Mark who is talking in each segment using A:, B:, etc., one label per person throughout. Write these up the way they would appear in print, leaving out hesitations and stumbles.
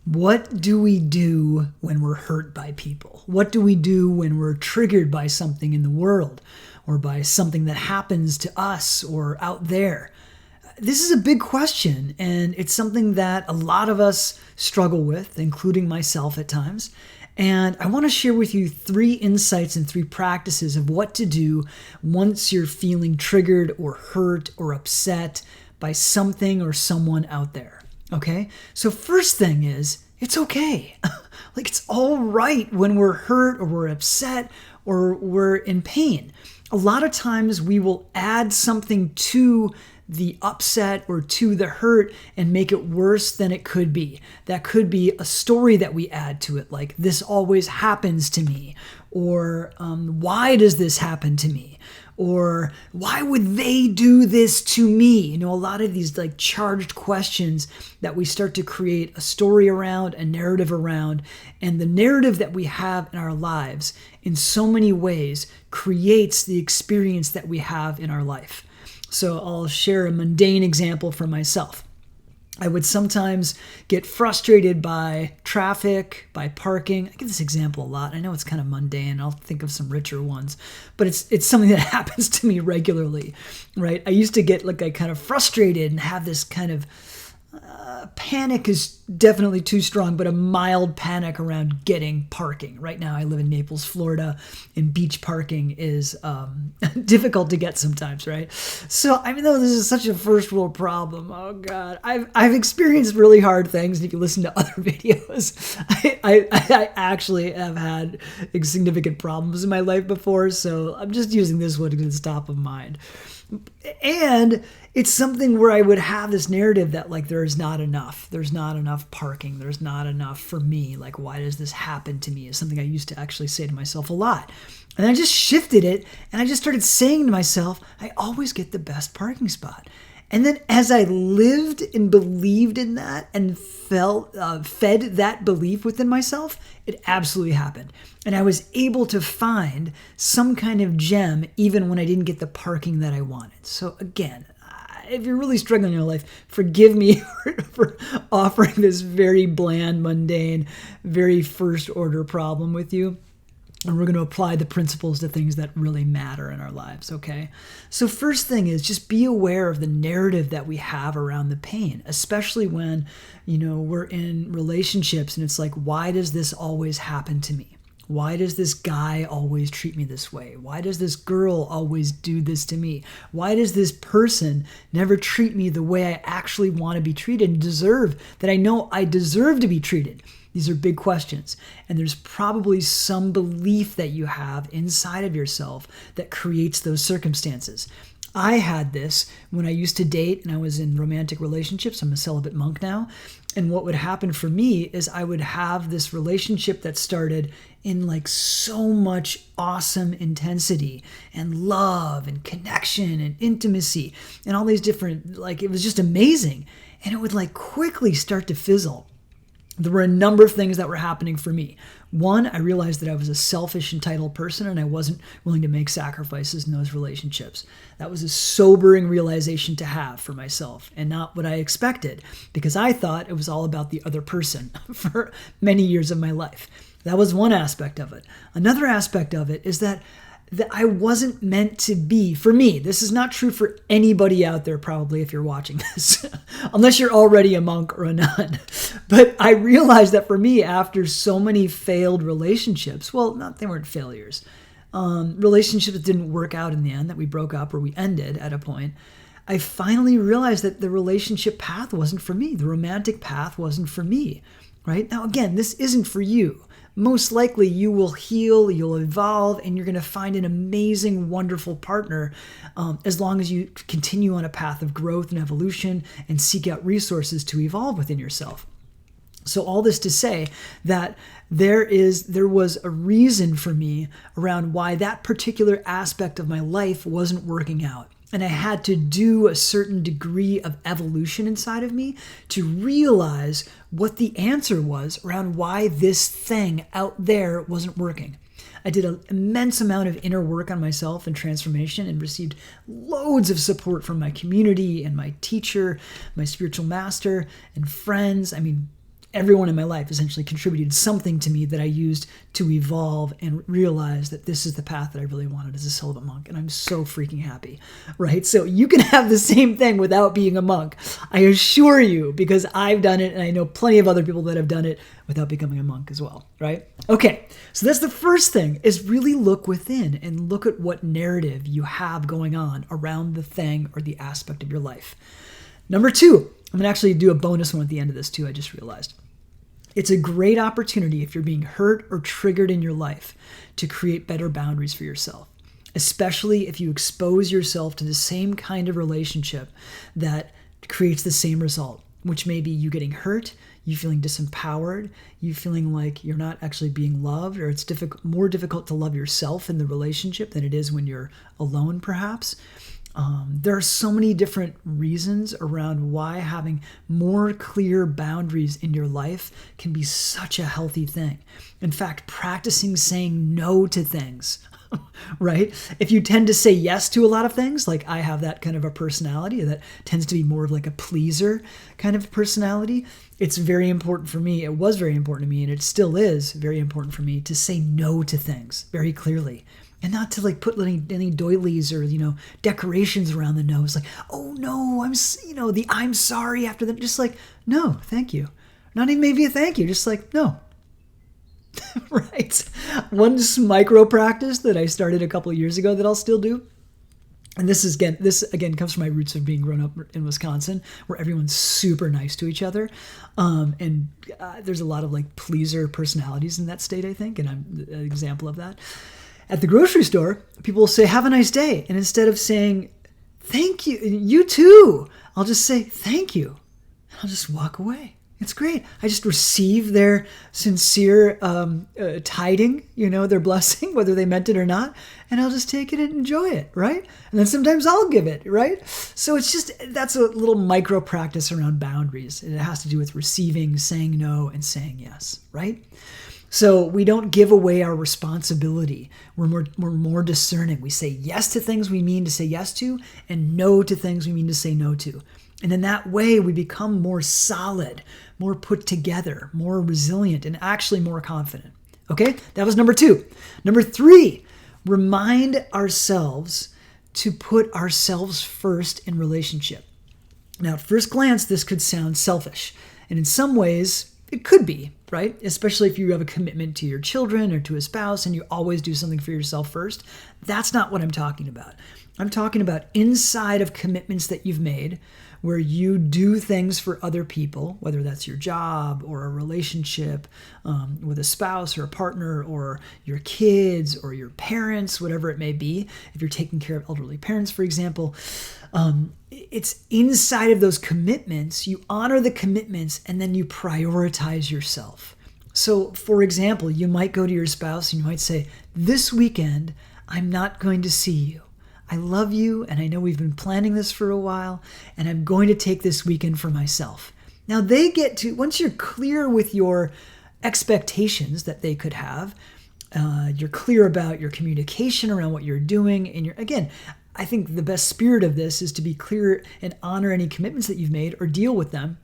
A: What do we do when we're hurt by people? What do we do when we're triggered by something in the world or by something that happens to us or out there? This is a big question, and it's something that a lot of us struggle with, including myself at times. And I want to share with you 3 insights and 3 practices of what to do once you're feeling triggered or hurt or upset by something or someone out there. Okay? So first thing is, it's okay. Like, it's all right when we're hurt or we're upset or we're in pain. A lot of times we will add something to the upset or to the hurt and make it worse than it could be. That could be a story that we add to it, like, this always happens to me, or why does this happen to me? Or why would they do this to me? You know, a lot of these like charged questions that we start to create a story around, a narrative around, and the narrative that we have in our lives in so many ways creates the experience that we have in our life. So I'll share a mundane example from myself. I would sometimes get frustrated by traffic, by parking. I give this example a lot. I know it's kind of mundane. I'll think of some richer ones, but it's something that happens to me regularly, right? I used to get like kind of frustrated and have this kind of panic is definitely too strong, but a mild panic around getting parking. Right now I live in Naples, Florida, and beach parking is difficult to get sometimes, right? So even though this is such a first world problem, oh God, I've experienced really hard things. And if you listen to other videos, I actually have had significant problems in my life before, so I'm just using this one because it's top of mind. And it's something where I would have this narrative that like there's not enough parking, there's not enough for me, like why does this happen to me, is something I used to actually say to myself a lot. And I just shifted it and I just started saying to myself, I always get the best parking spot. And then as I lived and believed in that and fed that belief within myself, it absolutely happened. And I was able to find some kind of gem even when I didn't get the parking that I wanted. So again, if you're really struggling in your life, forgive me for offering this very bland, mundane, very first order problem with you. And we're going to apply the principles to things that really matter in our lives, okay? So first thing is just be aware of the narrative that we have around the pain, especially when, we're in relationships and it's like, why does this always happen to me? Why does this guy always treat me this way? Why does this girl always do this to me? Why does this person never treat me the way I actually want to be treated and that I know I deserve to be treated? These are big questions. And there's probably some belief that you have inside of yourself that creates those circumstances. I had this when I used to date and I was in romantic relationships. I'm a celibate monk now. And what would happen for me is I would have this relationship that started in like so much awesome intensity and love and connection and intimacy and all these different, like, it was just amazing. And it would like quickly start to fizzle. There were a number of things that were happening for me. One, I realized that I was a selfish, entitled person and I wasn't willing to make sacrifices in those relationships. That was a sobering realization to have for myself and not what I expected, because I thought it was all about the other person for many years of my life. That was one aspect of it. Another aspect of it is that I wasn't meant to be. For me, this is not true for anybody out there probably if you're watching this, unless you're already a monk or a nun. But I realized that for me, after so many failed relationships, they weren't failures, relationships that didn't work out in the end, that we broke up or we ended at a point, I finally realized that the relationship path wasn't for me. The romantic path wasn't for me, right? Now, again, this isn't for you. Most likely you will heal, you'll evolve, and you're going to find an amazing, wonderful partner as long as you continue on a path of growth and evolution and seek out resources to evolve within yourself. So all this to say that there was a reason for me around why that particular aspect of my life wasn't working out. And I had to do a certain degree of evolution inside of me to realize what the answer was around why this thing out there wasn't working. I did an immense amount of inner work on myself and transformation and received loads of support from my community and my teacher, my spiritual master, and friends. I mean, everyone in my life essentially contributed something to me that I used to evolve and realize that this is the path that I really wanted as a celibate monk. And I'm so freaking happy, right? So you can have the same thing without being a monk. I assure you, because I've done it and I know plenty of other people that have done it without becoming a monk as well, right? Okay, so that's the first thing, is really look within and look at what narrative you have going on around the thing or the aspect of your life. Number two, I'm going to actually do a bonus one at the end of this too, I just realized. It's a great opportunity if you're being hurt or triggered in your life to create better boundaries for yourself, especially if you expose yourself to the same kind of relationship that creates the same result, which may be you getting hurt, you feeling disempowered, you feeling like you're not actually being loved, or it's more difficult to love yourself in the relationship than it is when you're alone, perhaps. There are so many different reasons around why having more clear boundaries in your life can be such a healthy thing. In fact, practicing saying no to things, right? If you tend to say yes to a lot of things, like I have that kind of a personality that tends to be more of like a pleaser kind of personality, it's very important for me. It was very important to me, and it still is very important for me to say no to things very clearly. And not to like put any doilies or, decorations around the nose. Like, oh no, I'm sorry after that. Just like, no, thank you. Not even maybe a thank you. Just like, no. Right? One micro practice that I started a couple of years ago that I'll still do. And this again comes from my roots of being grown up in Wisconsin, where everyone's super nice to each other. And there's a lot of like pleaser personalities in that state, I think. And I'm an example of that. At the grocery store, people will say, have a nice day. And instead of saying, thank you, you too, I'll just say, thank you. And I'll just walk away. It's great. I just receive their sincere tiding, their blessing, whether they meant it or not. And I'll just take it and enjoy it, right? And then sometimes I'll give it, right? So that's a little micro practice around boundaries. And it has to do with receiving, saying no, and saying yes, right? So we don't give away our responsibility. We're more discerning. We say yes to things we mean to say yes to, and no to things we mean to say no to. And in that way, we become more solid, more put together, more resilient, and actually more confident. Okay, that was number two. Number three, remind ourselves to put ourselves first in relationship. Now, at first glance, this could sound selfish. And in some ways, it could be, right? Especially if you have a commitment to your children or to a spouse and you always do something for yourself first. That's not what I'm talking about. I'm talking about inside of commitments that you've made where you do things for other people, whether that's your job or a relationship with a spouse or a partner or your kids or your parents, whatever it may be. If you're taking care of elderly parents, for example, it's inside of those commitments. You honor the commitments and then you prioritize yourself. So, for example, you might go to your spouse and you might say, this weekend, I'm not going to see you. I love you, and I know we've been planning this for a while, and I'm going to take this weekend for myself. Now, they get to, once you're clear with your expectations that they could have, you're clear about your communication around what you're doing, and again, I think the best spirit of this is to be clear and honor any commitments that you've made or deal with them.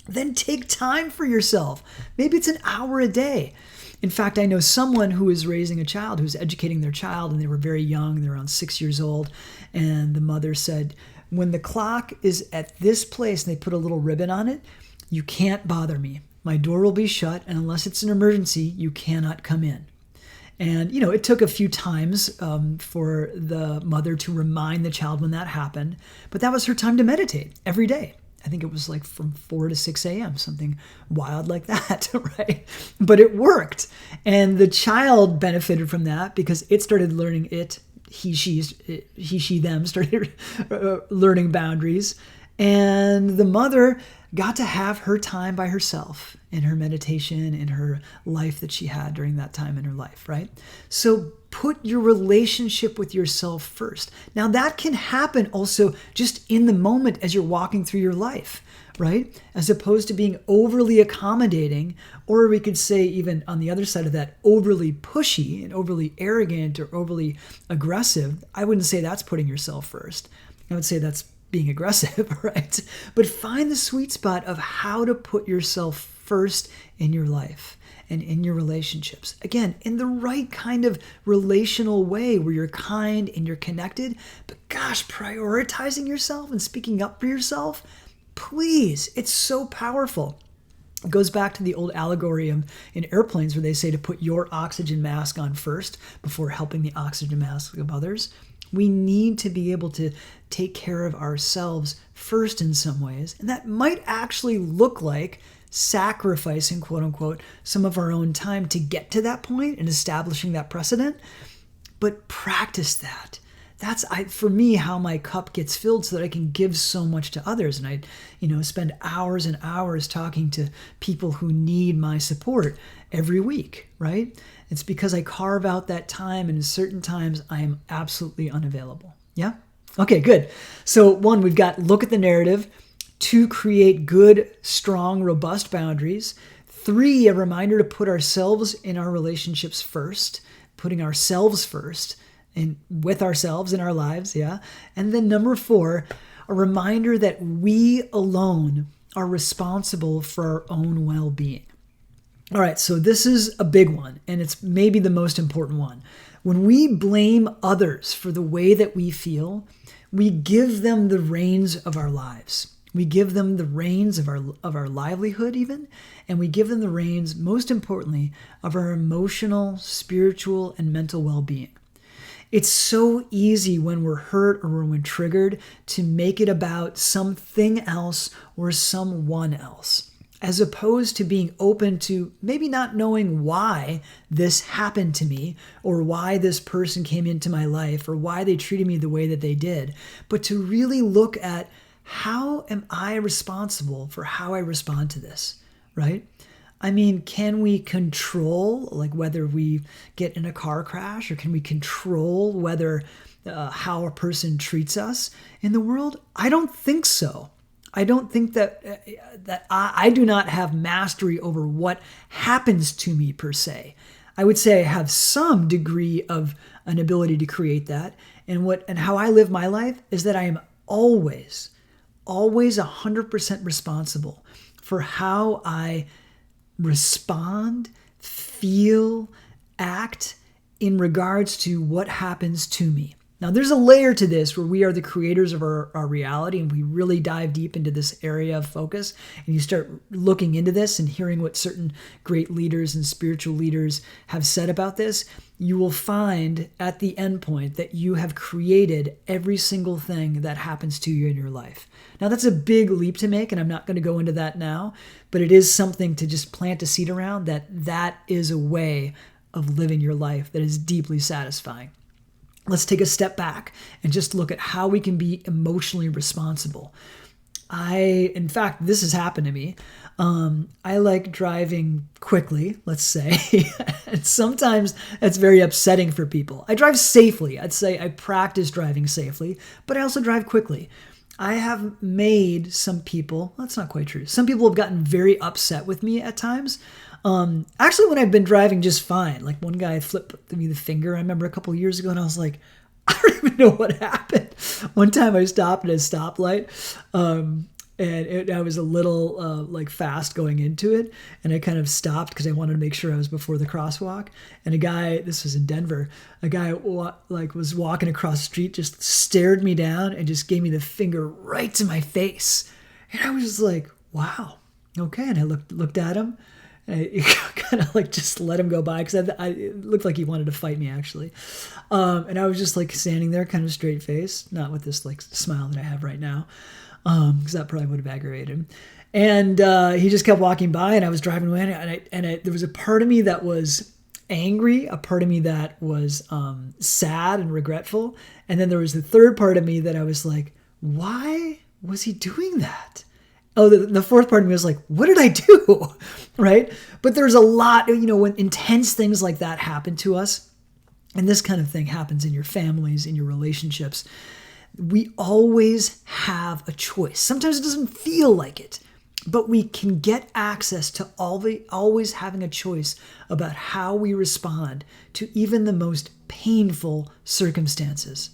A: Then take time for yourself. Maybe it's an hour a day. In fact, I know someone who is raising a child, who's educating their child, and they were very young. They're around 6 years old. And the mother said, when the clock is at this place and they put a little ribbon on it, you can't bother me. My door will be shut, and unless it's an emergency, you cannot come in. And, it took a few times for the mother to remind the child when that happened. But that was her time to meditate every day. I think it was like from 4 to 6 a.m., something wild like that, right? But it worked. And the child benefited from that because it started learning he, she, them started learning boundaries. And the mother got to have her time by herself in her meditation, in her life that she had during that time in her life, right? So put your relationship with yourself first. Now that can happen also just in the moment as you're walking through your life, right? As opposed to being overly accommodating, or we could say even on the other side of that, overly pushy and overly arrogant or overly aggressive. I wouldn't say that's putting yourself first. I would say that's being aggressive, right? But find the sweet spot of how to put yourself first in your life and in your relationships. Again, in the right kind of relational way where you're kind and you're connected, but gosh, prioritizing yourself and speaking up for yourself, please, it's so powerful. It goes back to the old allegory in airplanes where they say to put your oxygen mask on first before helping the oxygen mask of others. We need to be able to take care of ourselves first in some ways. And that might actually look like sacrificing, quote unquote, some of our own time to get to that point and establishing that precedent. But practice that. That's for me how my cup gets filled so that I can give so much to others. And I spend hours and hours talking to people who need my support every week, right? It's because I carve out that time, and in certain times I am absolutely unavailable. Yeah? Okay, good. So 1, we've got look at the narrative. 2, create good, strong, robust boundaries. 3, a reminder to put ourselves in our relationships first, putting ourselves first and with ourselves in our lives, yeah. And then number 4, a reminder that we alone are responsible for our own well-being. All right, so this is a big one, and it's maybe the most important one. When we blame others for the way that we feel, we give them the reins of our lives. We give them the reins of our livelihood even, and we give them the reins, most importantly, of our emotional, spiritual, and mental well-being. It's so easy when we're hurt or when we're triggered to make it about something else or someone else, as opposed to being open to maybe not knowing why this happened to me or why this person came into my life or why they treated me the way that they did, but to really look at how am I responsible for how I respond to this, right? I mean, can we control like whether we get in a car crash, or can we control whether how a person treats us in the world? I don't think so. I don't think that I do not have mastery over what happens to me per se. I would say I have some degree of an ability to create that. And how I live my life is that I am always 100% responsible for how I respond, feel, act in regards to what happens to me. Now, there's a layer to this where we are the creators of our reality, and we really dive deep into this area of focus, and you start looking into this and hearing what certain great leaders and spiritual leaders have said about this. You will find at the end point that you have created every single thing that happens to you in your life. Now, that's a big leap to make, and I'm not going to go into that now, but it is something to just plant a seed around that is a way of living your life that is deeply satisfying. Let's take a step back and just look at how we can be emotionally responsible. In fact, this has happened to me. I like driving quickly, let's say. And sometimes that's very upsetting for people. I drive safely. I'd say I practice driving safely, but I also drive quickly. I have made some people, that's not quite true. Some people have gotten very upset with me at times. Actually, when I've been driving just fine, like one guy flipped me the finger, I remember a couple of years ago, and I was like, I don't even know what happened. One time I stopped at a stoplight, and I was a little fast going into it, and I kind of stopped because I wanted to make sure I was before the crosswalk. And a guy, this was in Denver, a guy was walking across the street, just stared me down and just gave me the finger right to my face. And I was just like, wow, okay. And I looked at him. I kind of just let him go by because it looked like he wanted to fight me actually. And I was just standing there kind of straight face, not with this smile that I have right now, because that probably would have aggravated him. And he just kept walking by, and I was driving away, and there was a part of me that was angry, a part of me that was sad and regretful. And then there was the third part of me that I was like, why was he doing that? Oh, the fourth part of me was like, what did I do? Right? But there's a lot, when intense things like that happen to us, and this kind of thing happens in your families, in your relationships, we always have a choice. Sometimes it doesn't feel like it, but we can get access to always having a choice about how we respond to even the most painful circumstances.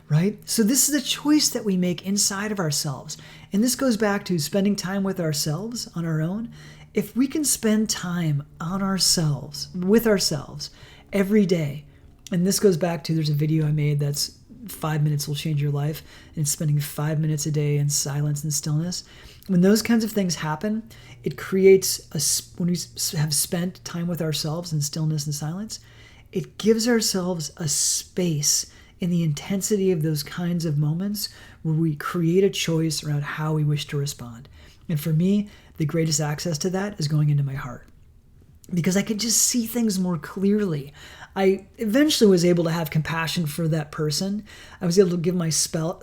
A: Right? So this is a choice that we make inside of ourselves. And this goes back to spending time with ourselves on our own if we can spend time on ourselves, with ourselves, every day, and this goes back to, there's a video I made that's 5 minutes will change your life, and it's spending 5 minutes a day in silence and stillness. When those kinds of things happen, it creates when we have spent time with ourselves in stillness and silence, it gives ourselves a space in the intensity of those kinds of moments where we create a choice around how we wish to respond. And for me, the greatest access to that is going into my heart, because I could just see things more clearly. I eventually was able to have compassion for that person. I was able to give myself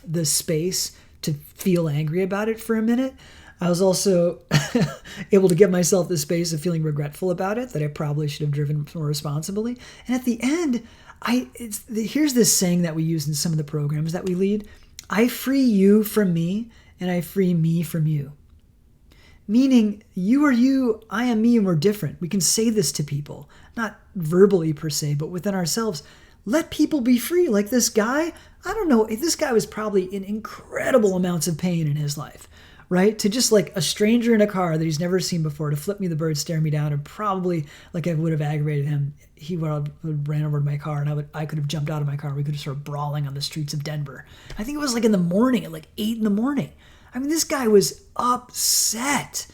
A: the space to feel angry about it for a minute. I was also able to give myself the space of feeling regretful about it, that I probably should have driven more responsibly. And at the end, here's this saying that we use in some of the programs that we lead: I free you from me, and I free me from you. Meaning, you are you, I am me, and we're different. We can say this to people, not verbally per se, but within ourselves. Let people be free. Like this guy, I don't know, this guy was probably in incredible amounts of pain in his life, right? To just like a stranger in a car that he's never seen before, to flip me the bird, stare me down, and probably, like, I would have aggravated him. He would have ran over to my car, and I could have jumped out of my car. We could have started brawling on the streets of Denver. I think it was like in the morning, at like 8 in the morning. I mean, this guy was upset,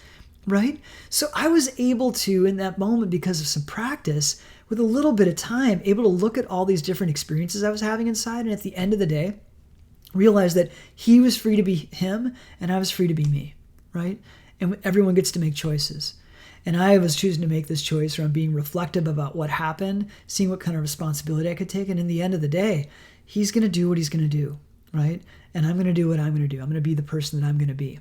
A: right? So I was able to, in that moment, because of some practice, with a little bit of time, able to look at all these different experiences I was having inside, and at the end of the day, realize that he was free to be him, and I was free to be me, right? And everyone gets to make choices. And I was choosing to make this choice around being reflective about what happened, seeing what kind of responsibility I could take, and in the end of the day, he's going to do what he's going to do, right? And I'm going to do what I'm going to do. I'm going to be the person that I'm going to be.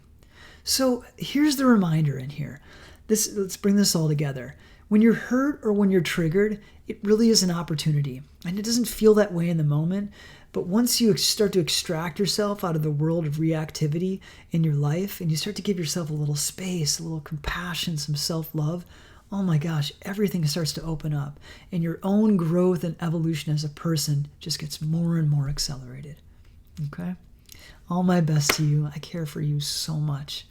A: So here's the reminder in here. Let's bring this all together. When you're hurt or when you're triggered, it really is an opportunity. And it doesn't feel that way in the moment. But once you start to extract yourself out of the world of reactivity in your life, and you start to give yourself a little space, a little compassion, some self-love, oh my gosh, everything starts to open up. And your own growth and evolution as a person just gets more and more accelerated. Okay? All my best to you. I care for you so much.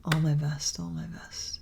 A: All my best. All my best.